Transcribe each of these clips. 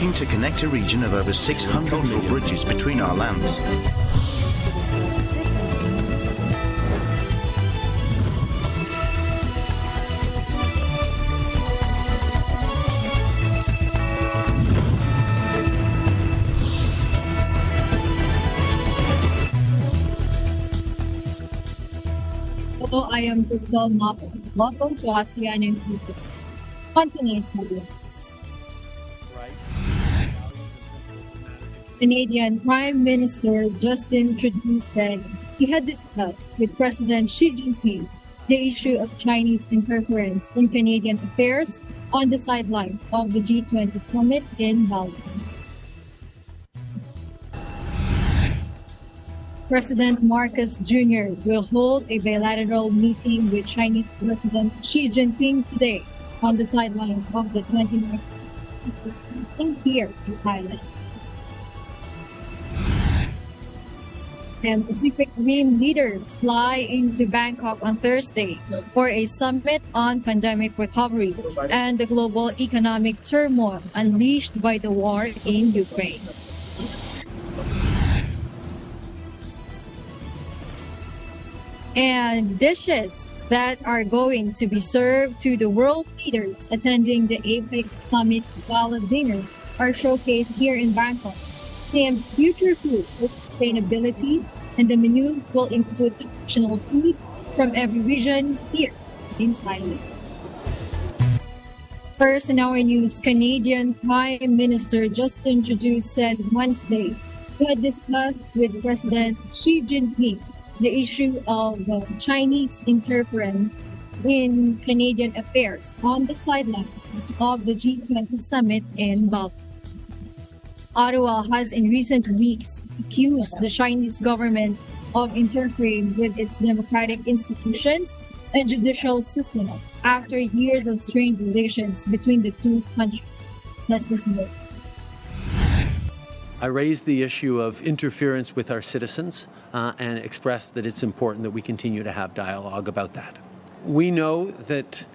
looking to connect a region of over 600 cultural bridges between our lands. Hello, I am Crystal Mapa. Welcome to ASEAN and Future. On tonight's headlines. Canadian Prime Minister Justin Trudeau said he had discussed with President Xi Jinping the issue of Chinese interference in Canadian affairs on the sidelines of the G20 summit in Bali. President Marcos Jr. will hold a bilateral meeting with Chinese President Xi Jinping today on the sidelines of the 29th meeting here in Thailand. And Pacific Rim leaders fly into Bangkok on Thursday for a summit on pandemic recovery and the global economic turmoil unleashed by the war in Ukraine. And dishes that are going to be served to the world leaders attending the APEC Summit Gala Dinner are showcased here in Bangkok. Themed Future Food for Sustainability, and the menu will include traditional food from every region here in Thailand. First in our news, Canadian Prime Minister Justin Trudeau said Wednesday he had discussed with President Xi Jinping the issue of Chinese interference in Canadian affairs on the sidelines of the G20 summit in Bali. Ottawa has in recent weeks accused the Chinese government of interfering with its democratic institutions and judicial system after years of strained relations between the two countries. Let's listen to it. I raised the issue of interference with our citizens and expressed that it's important that we continue to have dialogue about that. We know that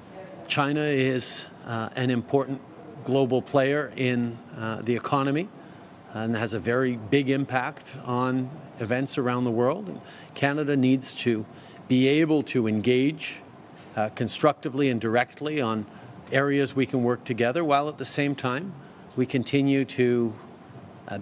China is an important global player in the economy and has a very big impact on events around the world. And Canada needs to be able to engage constructively and directly on areas we can work together, while at the same time we continue to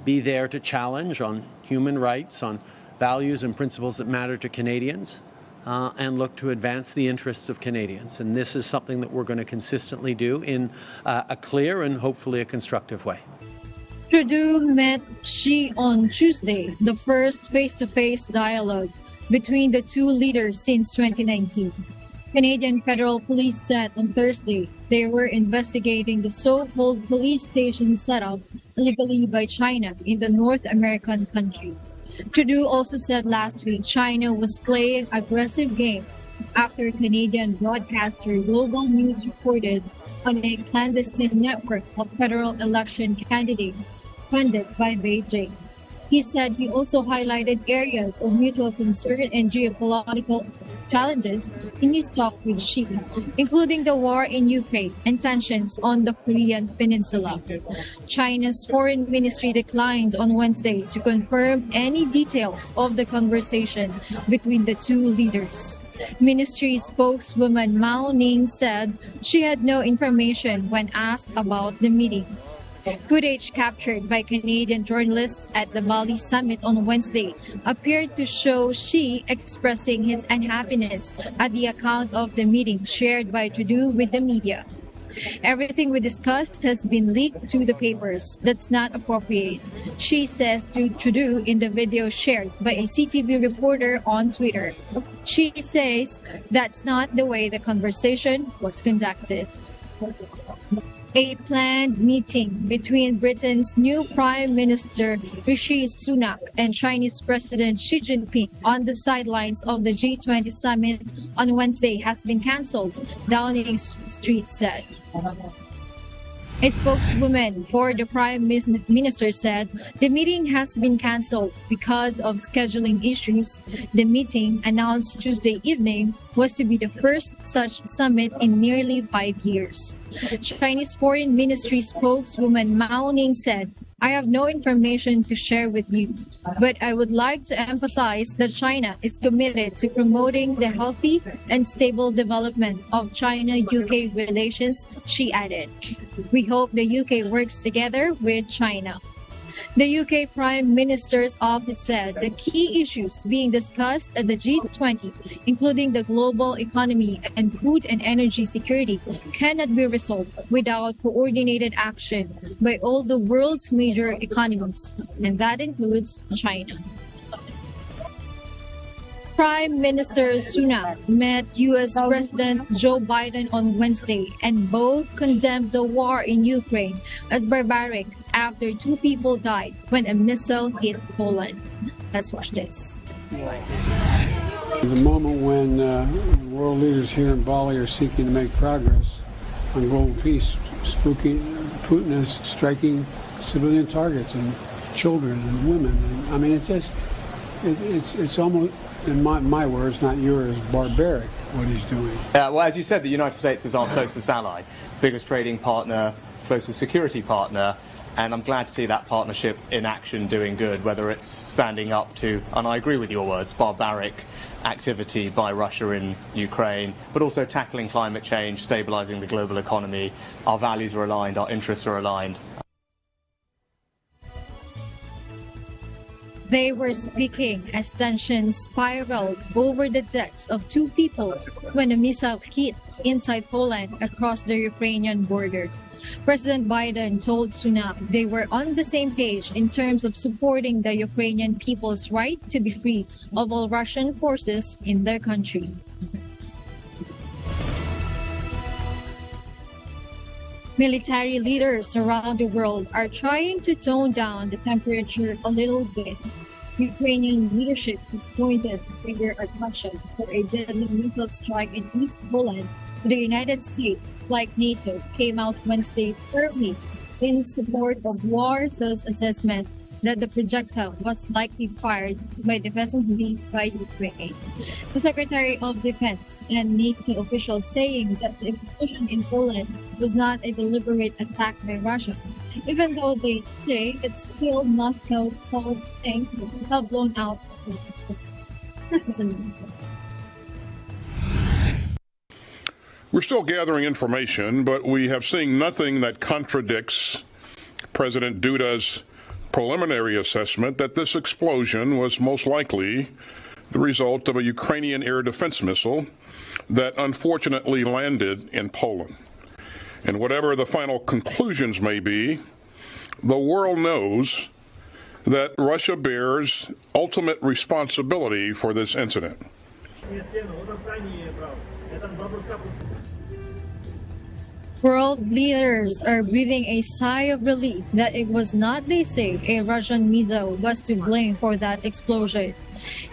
be there to challenge on human rights, on values and principles that matter to Canadians, and look to advance the interests of Canadians. And this is something that we're going to consistently do in a clear and hopefully a constructive way. Trudeau met Xi on Tuesday, the first face-to-face dialogue between the two leaders since 2019. Canadian Federal Police said on Thursday they were investigating the so-called police station setup illegally by China in the North American country. Trudeau also said last week China was playing aggressive games after Canadian broadcaster Global News reported on a clandestine network of federal election candidates funded by Beijing. He said he also highlighted areas of mutual concern and geopolitical challenges in his talk with Xi, including the war in Ukraine and tensions on the Korean Peninsula. China's foreign ministry declined on Wednesday to confirm any details of the conversation between the two leaders. Ministry spokeswoman Mao Ning said she had no information when asked about the meeting. Footage captured by Canadian journalists at the Bali summit on Wednesday appeared to show Xi expressing his unhappiness at the account of the meeting shared by Trudeau with the media. Everything we discussed has been leaked to the papers. That's not appropriate, Xi says to Trudeau in the video shared by a CTV reporter on Twitter. Xi says that's not the way the conversation was conducted. A planned meeting between Britain's new Prime Minister Rishi Sunak and Chinese President Xi Jinping on the sidelines of the G20 summit on Wednesday has been cancelled, Downing Street said. A spokeswoman for the Prime Minister said the meeting has been cancelled because of scheduling issues. The meeting, announced Tuesday evening, was to be the first such summit in nearly 5 years. Chinese Foreign Ministry spokeswoman Mao Ning said, "I have no information to share with you, but I would like to emphasize that China is committed to promoting the healthy and stable development of China-UK relations," she added. "We hope the UK works together with China." The UK Prime Minister's office said the key issues being discussed at the G20, including the global economy and food and energy security, cannot be resolved without coordinated action by all the world's major economies, and that includes China. Prime Minister Sunak met U.S. President Joe Biden on Wednesday and both condemned the war in Ukraine as barbaric after 2 people died when a missile hit Poland. Let's watch this. The moment when world leaders here in Bali are seeking to make progress on global peace, Putin is striking civilian targets and children and women. I mean, it's almost, in my words, not yours, barbaric what he's doing. Well, as you said, the United States is our closest ally, biggest trading partner, closest security partner, and I'm glad to see that partnership in action doing good, whether it's standing up to, and I agree with your words, barbaric activity by Russia in Ukraine, but also tackling climate change, stabilizing the global economy. Our values are aligned, our interests are aligned. They were speaking as tensions spiraled over the deaths of 2 people when a missile hit inside Poland across the Ukrainian border. President Biden told Sunak they were on the same page in terms of supporting the Ukrainian people's right to be free of all Russian forces in their country. Military leaders around the world are trying to tone down the temperature a little bit. Ukrainian leadership is pointed the finger at Russia for a deadly missile strike in East Poland. The United States, like NATO, came out Wednesday firmly in support of WAR's assessment that the projectile was likely fired by defensively by Ukraine. The Secretary of Defense and NATO officials saying that the explosion in Poland was not a deliberate attack by Russia, even though they say it's still Moscow's fault things have blown out. This is amazing. We're still gathering information, but we have seen nothing that contradicts President Duda's preliminary assessment that this explosion was most likely the result of a Ukrainian air defense missile that unfortunately landed in Poland. And whatever the final conclusions may be, the world knows that Russia bears ultimate responsibility for this incident. World leaders are breathing a sigh of relief that it was not, they say, a Russian missile was to blame for that explosion.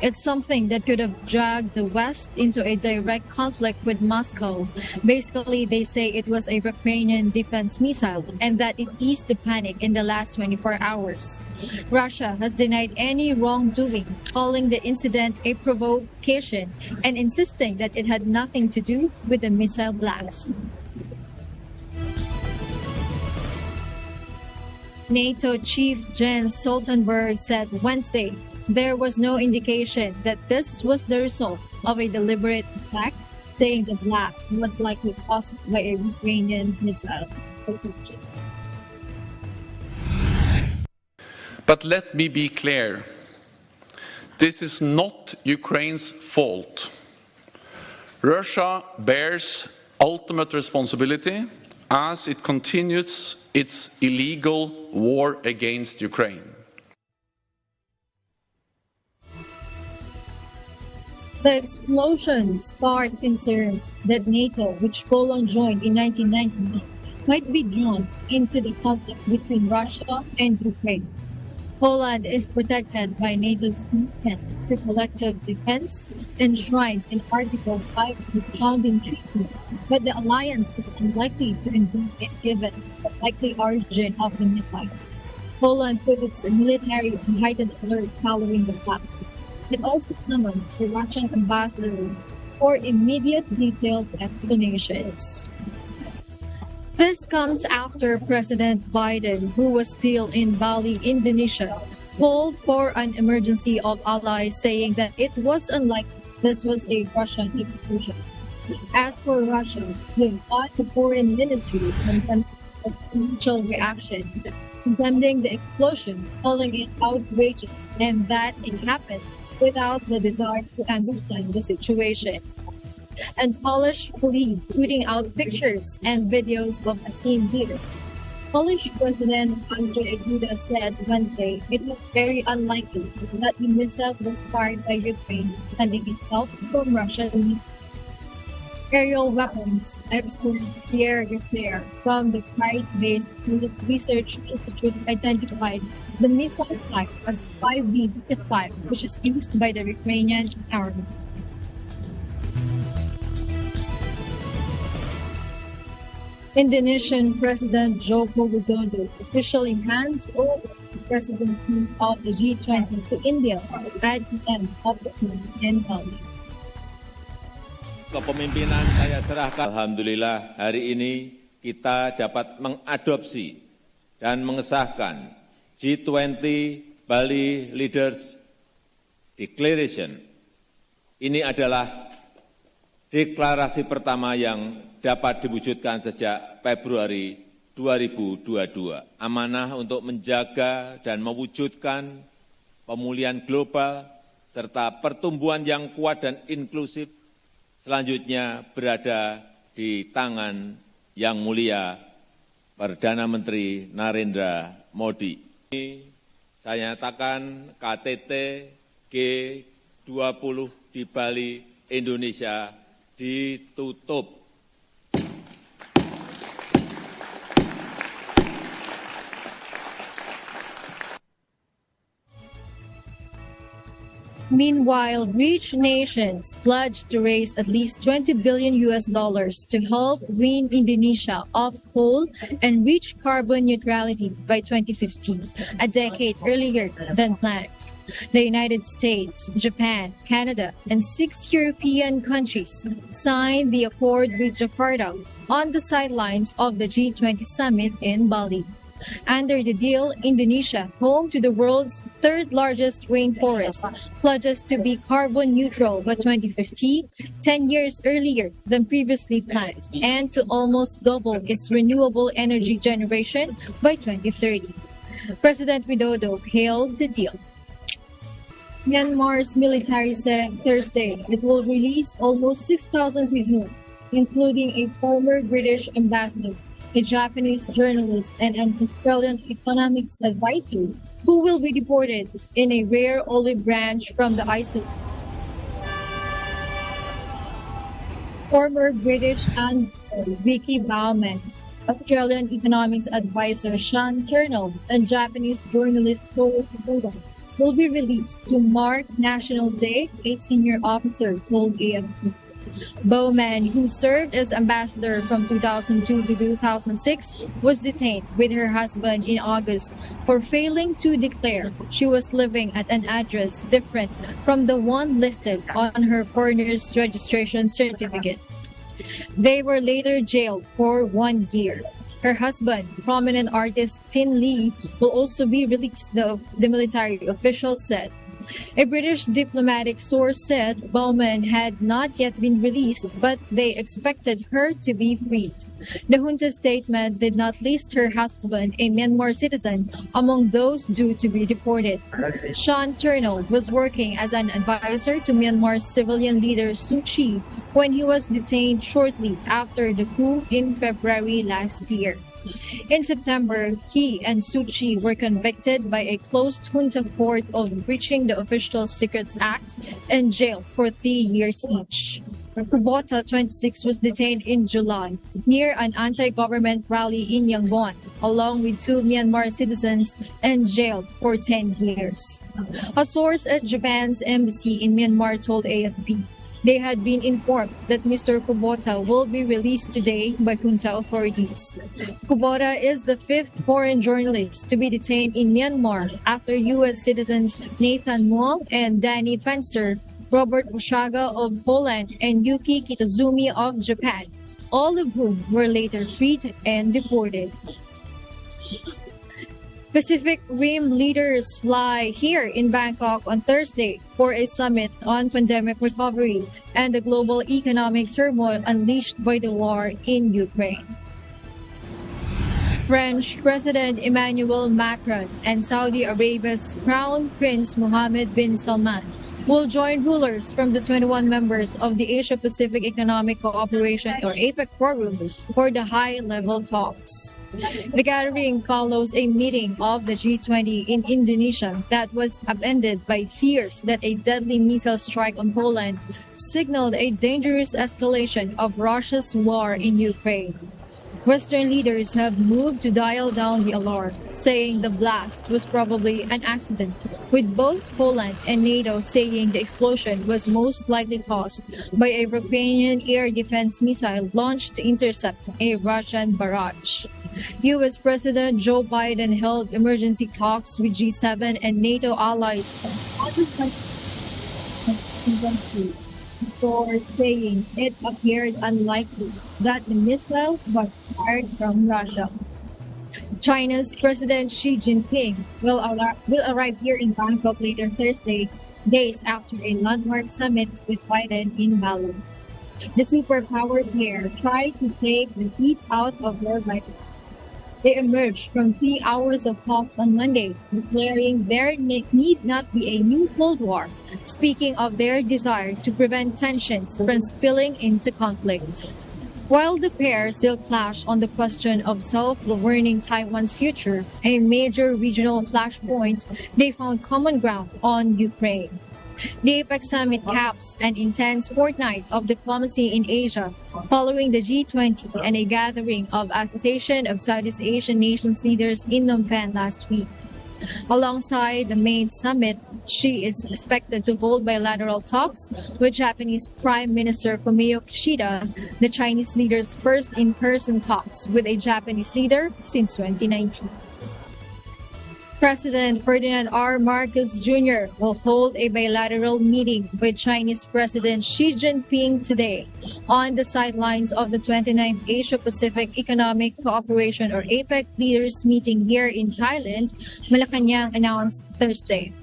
It's something that could have dragged the West into a direct conflict with Moscow. Basically, they say it was a Ukrainian defense missile and that it eased the panic in the last 24 hours. Russia has denied any wrongdoing, calling the incident a provocation and insisting that it had nothing to do with the missile blast. NATO Chief Jens Stoltenberg said Wednesday there was no indication that this was the result of a deliberate attack, saying the blast was likely caused by a Ukrainian missile. But let me be clear. This is not Ukraine's fault. Russia bears ultimate responsibility as it continues its illegal war against Ukraine. The explosion sparked concerns that NATO, which Poland joined in 1990, might be drawn into the conflict between Russia and Ukraine. Poland is protected by NATO's commitment to collective defense enshrined in Article 5 of its founding treaty, but the alliance is unlikely to invoke it given the likely origin of the missile. Poland put its military on heightened alert following the fact. It also summoned the Russian ambassador for immediate detailed explanations. This comes after President Biden, who was still in Bali, Indonesia, called for an emergency of allies, saying that it was unlikely this was a Russian explosion. As for Russia, the Foreign Ministry condemned its initial reaction, condemning the explosion, calling it outrageous, and that it happened without the desire to understand the situation. And Polish police putting out pictures and videos of ASEAN leaders. Polish President Andrzej Duda said Wednesday it was very unlikely that the missile was fired by Ukraine, defending itself from Russian missiles. Aerial weapons expert Pierre Gasser from the Paris-based Swiss Research Institute identified the missile type as 5B-55, which is used by the Ukrainian army. Indonesian President Joko Widodo officially hands over the presidency of the G20 to India at the end of the summit in Bali. Kepemimpinan saya serahkan. Alhamdulillah hari ini kita dapat mengadopsi dan mengesahkan G20 Bali Leaders Declaration. Ini adalah deklarasi pertama yang dapat diwujudkan sejak Februari 2022. Amanah untuk menjaga dan mewujudkan pemulihan global serta pertumbuhan yang kuat dan inklusif selanjutnya berada di tangan Yang Mulia Perdana Menteri Narendra Modi. Saya nyatakan KTT G20 di Bali, Indonesia ditutup. Meanwhile, rich nations pledged to raise at least $20 billion to help wean Indonesia off coal and reach carbon neutrality by 2050, a decade earlier than planned. The United States, Japan, Canada, and 6 European countries signed the accord with Jakarta on the sidelines of the G20 summit in Bali. Under the deal, Indonesia, home to the world's third-largest rainforest, pledges to be carbon neutral by 2050, 10 years earlier than previously planned, and to almost double its renewable energy generation by 2030. President Widodo hailed the deal. Myanmar's military said Thursday it will release almost 6,000 prisoners, including a former British ambassador, a Japanese journalist, and an Australian economics advisor who will be deported in a rare olive branch from the island. Former British ambassador Vicky Bauman, Australian economics advisor Sean Turnell, and Japanese journalist Toru Fukuda will be released to mark National Day, a senior officer told AFP. Bowman, who served as ambassador from 2002 to 2006, was detained with her husband in August for failing to declare she was living at an address different from the one listed on her foreigner's registration certificate. They were later jailed for 1 year. Her husband, prominent artist Tin Lee, will also be released, the military official said. A British diplomatic source said Bowman had not yet been released, but they expected her to be freed. The junta statement did not list her husband, a Myanmar citizen, among those due to be deported. Sean Turnell was working as an advisor to Myanmar's civilian leader Suu Kyi when he was detained shortly after the coup in February last year. In September, he and Suu Kyi were convicted by a closed junta court of breaching the Official Secrets Act and jailed for 3 years each. Kubota, 26, was detained in July near an anti-government rally in Yangon, along with 2 Myanmar citizens, and jailed for 10 years. A source at Japan's embassy in Myanmar told AFP they had been informed that Mr. Kubota will be released today by junta authorities. Kubota is the 5th foreign journalist to be detained in Myanmar after U.S. citizens Nathan Muang and Danny Fenster, Robert Oshaga of Poland, and Yuki Kitazumi of Japan, all of whom were later freed and deported. Pacific Rim leaders fly here in Bangkok on Thursday for a summit on pandemic recovery and the global economic turmoil unleashed by the war in Ukraine. French President Emmanuel Macron and Saudi Arabia's Crown Prince Mohammed bin Salman will join rulers from the 21 members of the Asia-Pacific Economic Cooperation or APEC Forum for the high-level talks. The gathering follows a meeting of the G20 in Indonesia that was upended by fears that a deadly missile strike on Poland signaled a dangerous escalation of Russia's war in Ukraine. Western leaders have moved to dial down the alarm, saying the blast was probably an accident, with both Poland and NATO saying the explosion was most likely caused by a Ukrainian air defense missile launched to intercept a Russian barrage. U.S. President Joe Biden held emergency talks with G7 and NATO allies before saying it appeared unlikely that the missile was fired from Russia. China's President Xi Jinping will arrive here in Bangkok later Thursday, days after a landmark summit with Biden in Bali. The superpower pair tried to take the heat out of their rivalry. They emerged from 3 hours of talks on Monday, declaring there need not be a new Cold War, speaking of their desire to prevent tensions from spilling into conflict. While the pair still clash on the question of self-governing Taiwan's future, a major regional flashpoint, they found common ground on Ukraine. The APEC summit caps an intense fortnight of diplomacy in Asia, following the G20 and a gathering of Association of Southeast Asian Nations leaders in Phnom Penh last week. Alongside the main summit, Xi is expected to hold bilateral talks with Japanese Prime Minister Fumio Kishida, the Chinese leader's first in-person talks with a Japanese leader since 2019. President Ferdinand R. Marcos Jr. will hold a bilateral meeting with Chinese President Xi Jinping today on the sidelines of the 29th Asia-Pacific Economic Cooperation or APEC leaders meeting here in Thailand, Malacanang announced Thursday.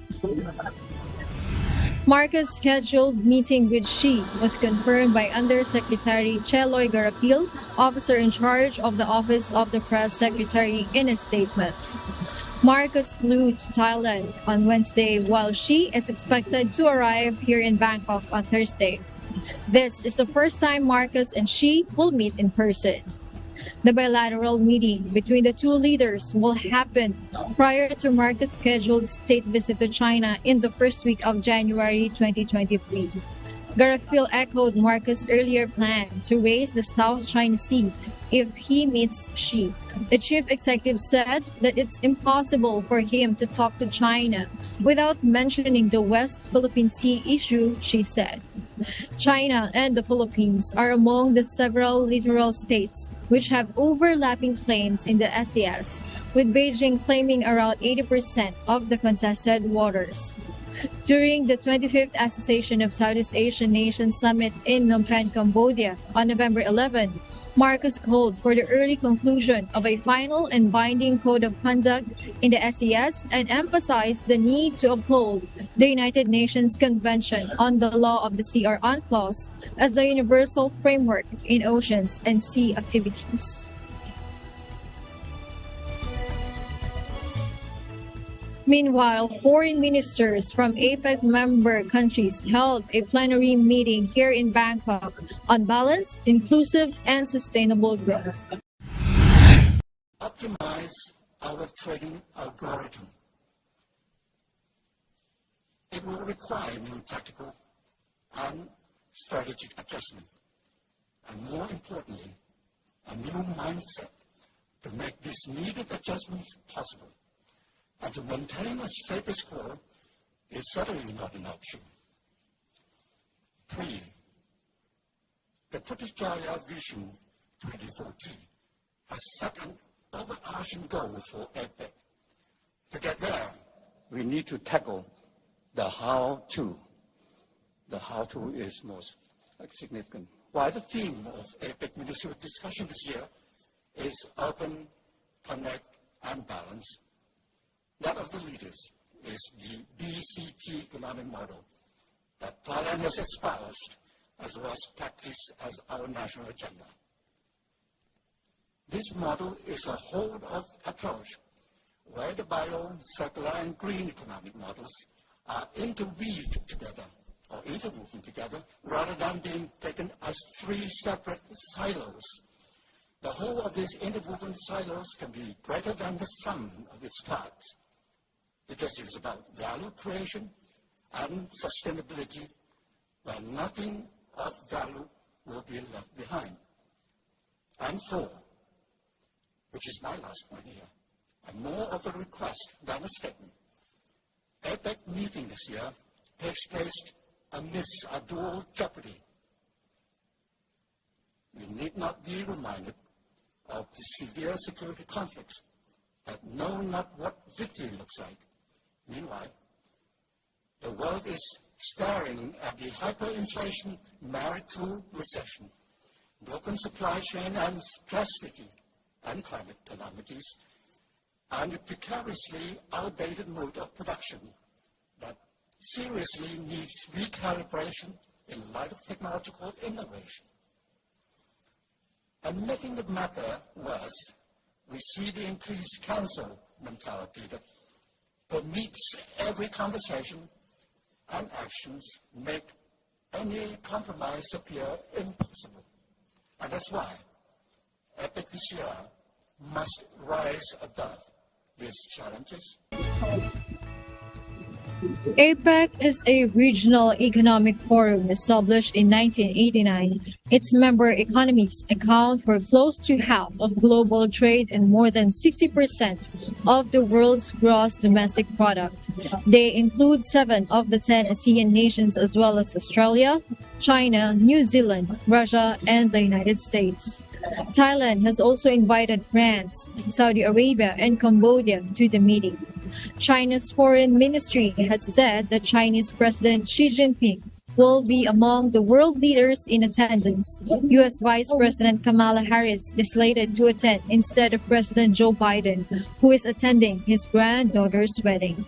Marcos' scheduled meeting with Xi was confirmed by Undersecretary Cheloy Garapil, officer in charge of the Office of the Press Secretary, in a statement. Marcos flew to Thailand on Wednesday, while Xi is expected to arrive here in Bangkok on Thursday. This is the first time Marcos and Xi will meet in person. The bilateral meeting between the two leaders will happen prior to Marcos' scheduled state visit to China in the first week of January 2023. Garapil echoed Marcos' earlier plan to raise the South China Sea if he meets Xi. The chief executive said that it's impossible for him to talk to China without mentioning the West Philippine Sea issue, she said. China and the Philippines are among the several littoral states which have overlapping claims in the SES, with Beijing claiming around 80% of the contested waters. During the 25th Association of Southeast Asian Nations Summit in Phnom Penh, Cambodia on November 11, Marcos called for the early conclusion of a final and binding code of conduct in the SES and emphasized the need to uphold the United Nations Convention on the Law of the Sea or UNCLOS as the universal framework in oceans and sea activities. Meanwhile, foreign ministers from APEC member countries held a plenary meeting here in Bangkok on balanced, inclusive, and sustainable growth. Optimize our trading algorithm. It will require new tactical and strategic adjustment, and more importantly, a new mindset to make these needed adjustments possible. And to maintain a status quo is certainly not an option. 3. The Putrajaya Vision 2040 has set an overarching goal for APEC. To get there, we need to tackle the how-to. The how-to is most significant. While the theme of APEC ministerial discussion this year is open, connect, and balance, that of the leaders is the BCG economic model that Thailand has espoused as well as practiced as our national agenda. This model is a whole-of approach where the bio, circular, and green economic models are interweaved together or interwoven together rather than being taken as 3 separate silos. The whole of these interwoven silos can be greater than the sum of its parts because it is about value creation and sustainability where nothing of value will be left behind. And 4, which is my last point here, and more of a request than a statement. APEC meeting this year takes place amidst a dual jeopardy. We need not be reminded of the severe security conflicts that know not what victory looks like. Meanwhile, the world is staring at the hyperinflation married to recession, broken supply chain and scarcity, and climate calamities, and a precariously outdated mode of production that seriously needs recalibration in light of technological innovation. And making the matter worse, we see the increased council mentality that permits every conversation and actions make any compromise appear impossible. And that's why APEC this year must rise above these challenges. APEC is a regional economic forum established in 1989. Its member economies account for close to half of global trade and more than 60% of the world's gross domestic product. They include 7 of the 10 ASEAN nations as well as Australia, China, New Zealand, Russia, and the United States. Thailand has also invited France, Saudi Arabia, and Cambodia to the meeting. China's foreign ministry has said that Chinese President Xi Jinping will be among the world leaders in attendance. U.S. Vice President Kamala Harris is slated to attend instead of President Joe Biden, who is attending his granddaughter's wedding.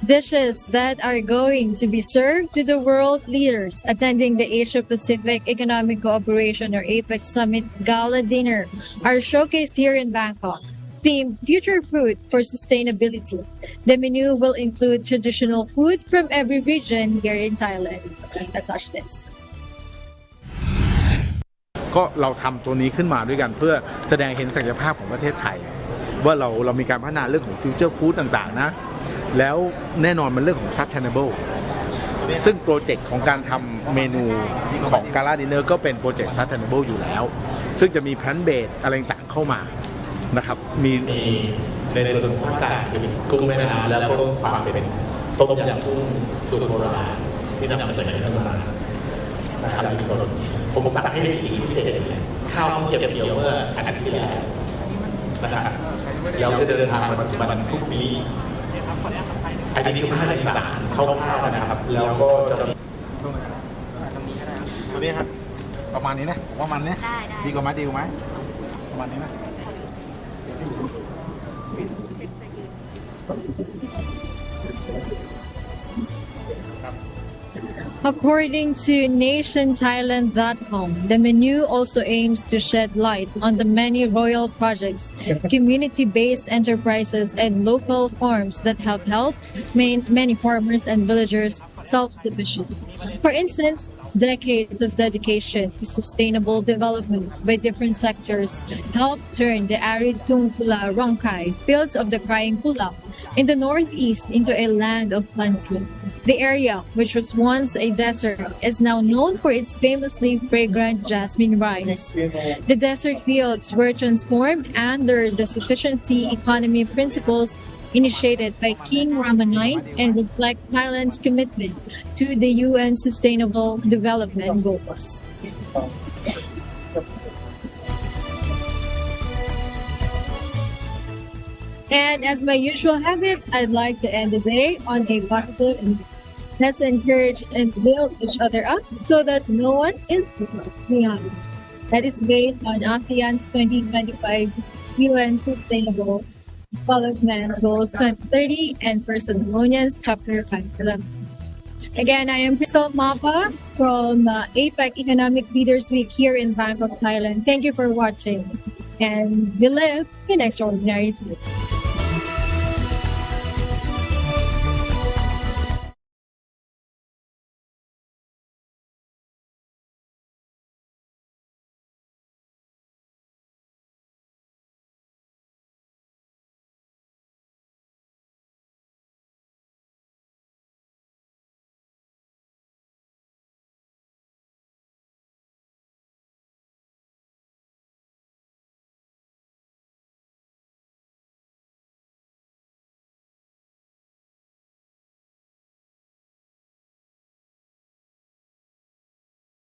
Dishes that are going to be served to the world leaders attending the Asia-Pacific Economic Cooperation or APEC Summit Gala Dinner are showcased here in Bangkok. Themed Future Food for Sustainability. The menu will include traditional food from every region here in Thailand. Let's watch this. ก็เราทำตัวนี้ขึ้นมาด้วยกันเพื่อแสดงเห็นศักยภาพของประเทศไทยว่าเรามีการพัฒนาเรื่องของฟิวเจอร์ฟู้ดต่างๆนะแล้วแน่นอนมันเรื่องของ sustainable ซึ่งโปรเจกต์ของการทำเมนูของกาลาดินเนอร์ก็เป็นโปรเจกต์ sustainable อยู่แล้วซึ่งจะมี plant based อะไรต่างๆเข้ามานะครับมีในส่วนของภาคกลางคือกุ้งแม่น้ำแล้วก็ความเป็นต้มยำกุ้งสูตรโบราณที่นำเสนอขึ้นมานะครับผมสั่งให้สีพิเศษข้าวเก็บเกี่ยวเมื่ออาทิตย์ที่แล้วนะครับเราจะเดินทางมาปัจจุบันพรุ่งนี้อันนี้คือภาคอีสานคร่าวๆนะครับแล้วก็จะมีตัวนี้ครับประมาณนี้นะว่ามันเนี่ยดีกว่าไหมดีกว่าไหมประมาณนี้นะ According to nationthailand.com, the menu also aims to shed light on the many royal projects, community-based enterprises, and local farms that have helped many farmers and villagers self-sufficient. For instance, decades of dedication to sustainable development by different sectors helped turn the arid Tung Pula Rongkai, fields of the crying Pula, in the northeast into a land of plenty. The area, which was once a desert, is now known for its famously fragrant jasmine rice. The desert fields were transformed under the sufficiency economy principles initiated by King Rama IX and reflect Thailand's commitment to the UN Sustainable Development Goals. And as my usual habit, I'd like to end the day on a positive note. Let's encourage and build each other up so that no one is behind. That is based on ASEAN's 2025 UN Sustainable Development Goals 2030 and 1 Thessalonians chapter 5:11. Again, I am Crystal Mapa from APEC Economic Leaders Week here in Bangkok, Thailand. Thank you for watching and we live in extraordinary times.